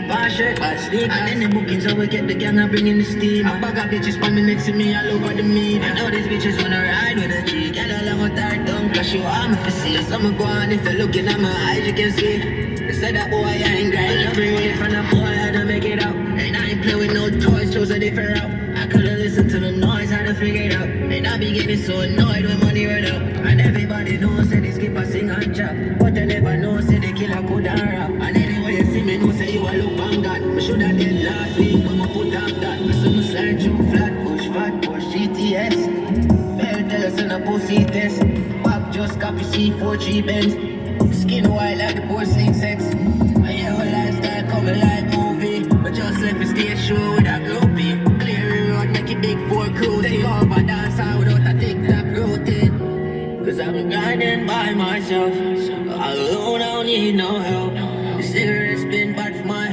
keep on shirt, but sneak. And then the bookings over get the gang and bring in the steam. A bag of bitches standing next to me all over the media. I know these bitches wanna ride with a G. Get along with her tongue, cause she want me to see. So I'ma go on if you're looking at my eyes, you can see. They said that boy I ain't grind. Every way from that boy I don't make it out. And I ain't play with no toys, chose a different route. I could've listened to the noise, had to figure it out. And I be getting so annoyed when money run out. And everybody knows that they skip a sing and chop. But they never know, say the killer could rap. And anyway you see me, know say you a look on God. Me shoulda did last week, but me put up that. Me see me slide through flat, push fat, push GTS. Bell tell us in a pussy test. Pop just copy C43 Benz. Skin white like the porcelain set.